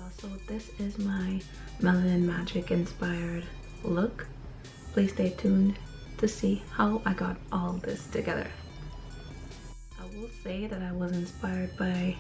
y'all, so this is my Melanin Magic inspired look. Please stay tuned to see how I got all this together. I will say that I was inspired by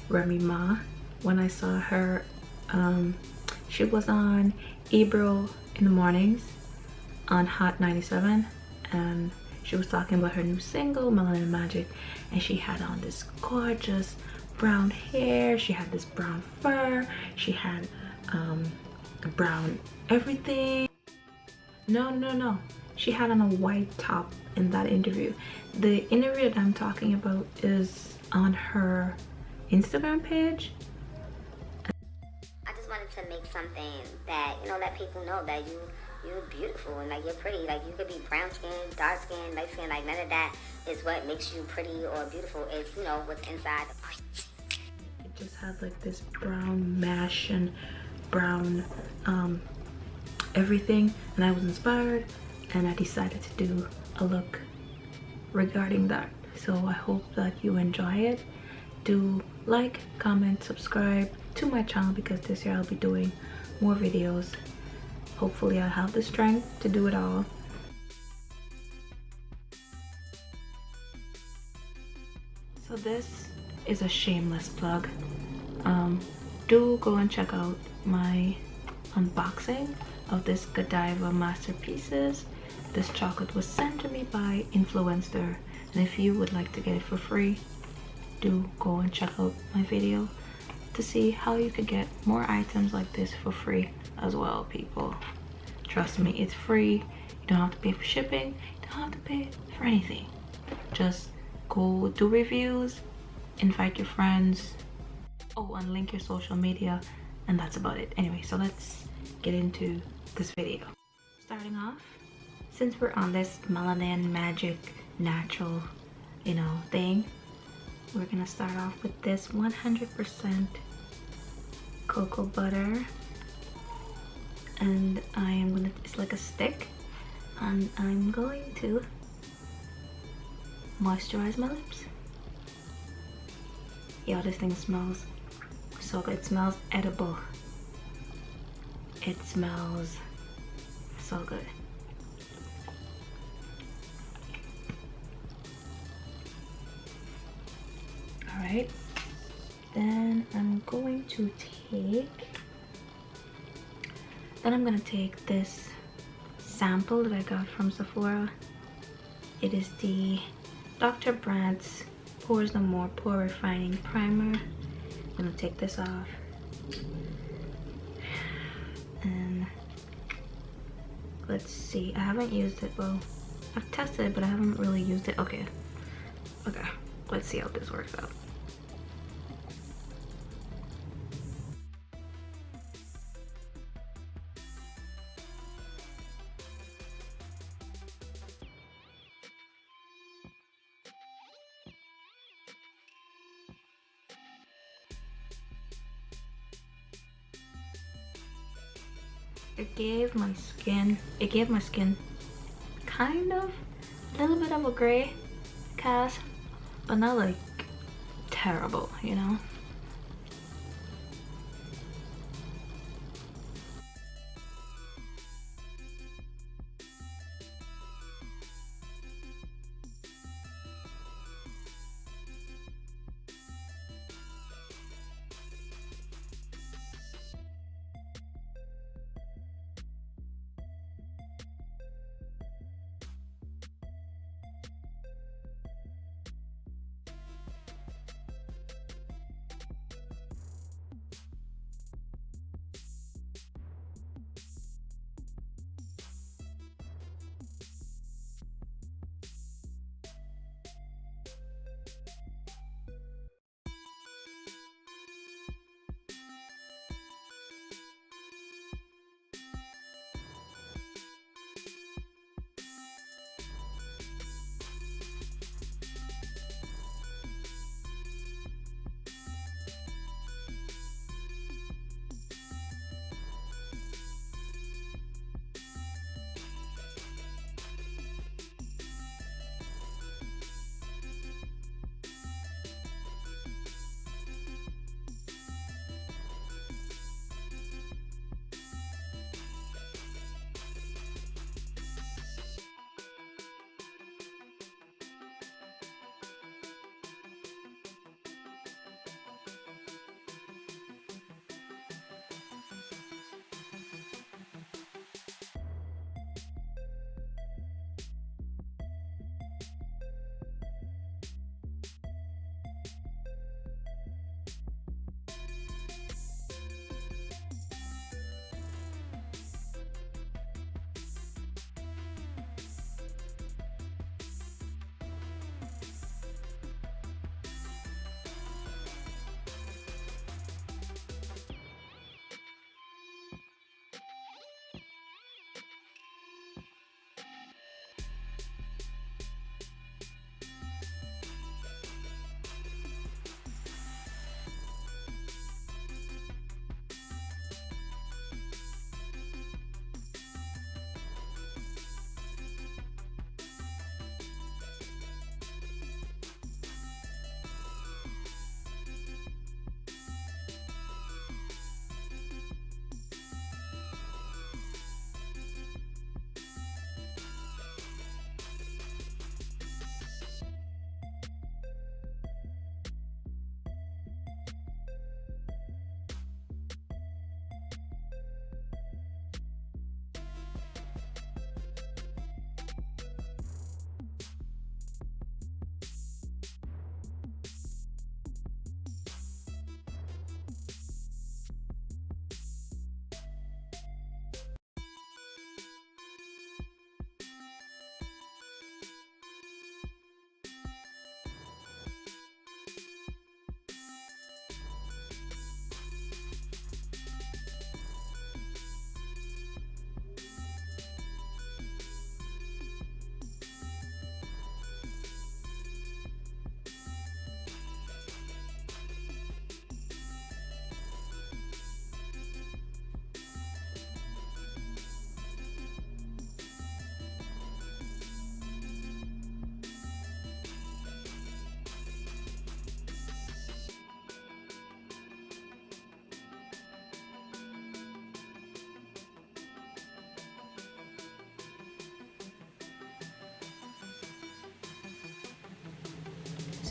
Remy Ma when I saw her. She was on Ebro in the mornings on Hot 97, and she was talking about her new single Melanin Magic, and she had on this gorgeous brown hair, she had this brown fur, she had brown everything. No, she had on a white top in that interview. The interview that I'm talking about is on her Instagram page. I just wanted to make something that, you know, let people know that you're beautiful and like you're pretty. Like you could be brown skin, dark skin, light skin, like none of that is what makes you pretty or beautiful. It's, you know, what's inside. It just had like this brown mesh and brown everything, and I was inspired and I decided to do a look regarding that. So I hope that you enjoy it. Do like, comment, subscribe to my channel because this year I'll be doing more videos. Hopefully I'll have the strength to do it all. So this is a shameless plug. Do go and check out my unboxing of this Godiva masterpieces. This chocolate was sent to me by Influenster, and if you would like to get it for free, do go and check out my video to see how you could get more items like this for free as well, people. Trust me, it's free. You don't have to pay for shipping, you don't have to pay for anything. Just go do reviews, invite your friends, and link your social media, and that's about it. Anyway, so let's get into this video. Starting off, since we're on this Melanin Magic natural, you know, thing, we're gonna start off with this 100% cocoa butter, and it's like a stick, and I'm going to moisturize my lips. Yo, this thing smells so good. It smells edible. It smells so good. All right, then I'm going to take this sample that I got from Sephora. It is the Dr. Brandt's Pores No More Pore Refining Primer. I'm gonna take this off, and let's see. I haven't used it. Well, I've tested it, but I haven't really used it. Okay, let's see how this works out. It gave my skin kind of a little bit of a gray cast, but not like terrible, you know.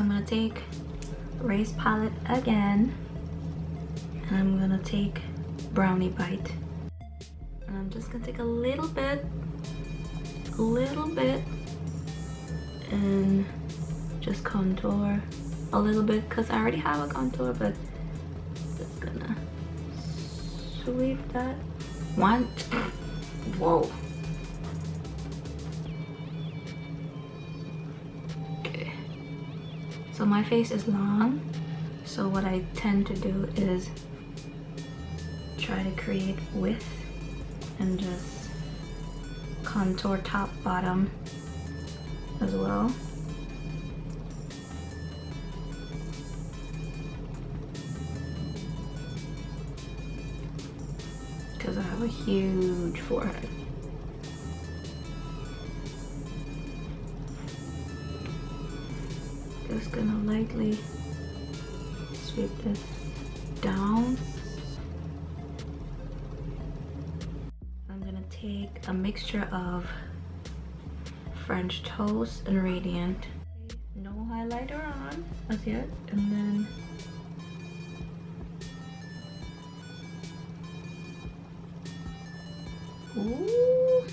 so I'm gonna take Raye's palette again, and I'm gonna take Brownie Bite, and I'm just gonna take a little bit, and just contour a little bit because I already have a contour, but just gonna sweep that one. Whoa. Okay, so my face is long, so what I tend to do is try to create width and just contour top, bottom as well. Because I have a huge forehead. Just gonna lightly sweep this down. I'm gonna take a mixture of French Toast and Radiant. No highlighter on as yet, and then ooh.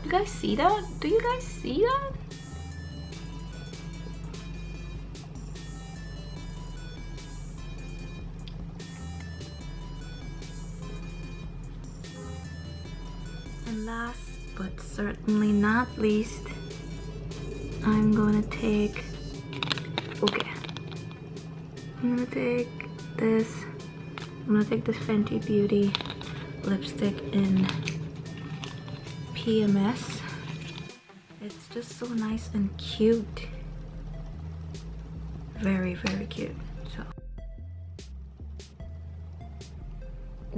You guys see that? Do you guys see that? And last but certainly not least, I'm gonna take, okay, I'm gonna take this Fenty Beauty lipstick in PMS. It's just so nice and cute. Very, very cute. So,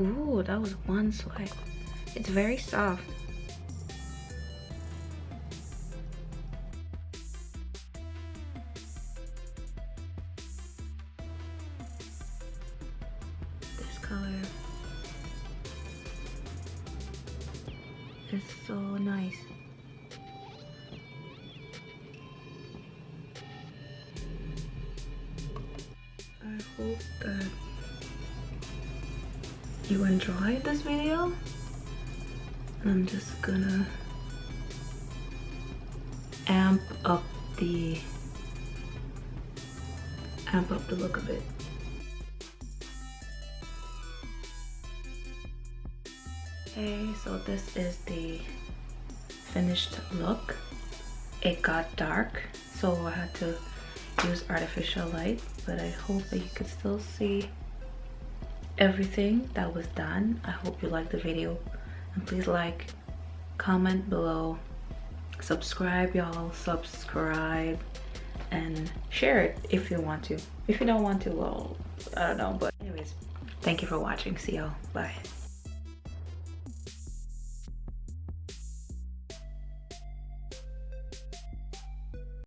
ooh, that was one swipe. It's very soft. This color is so nice. I hope that you enjoyed this video. And I'm just gonna amp up the look a bit. Okay, so this is the finished look. It got dark, so I had to use artificial light, but I hope that you could still see everything that was done. I hope you liked the video, and please like, comment below, subscribe, y'all, subscribe, and share it if you want to. If you don't want to, well, I don't know, but anyways, thank you for watching. See y'all. Bye.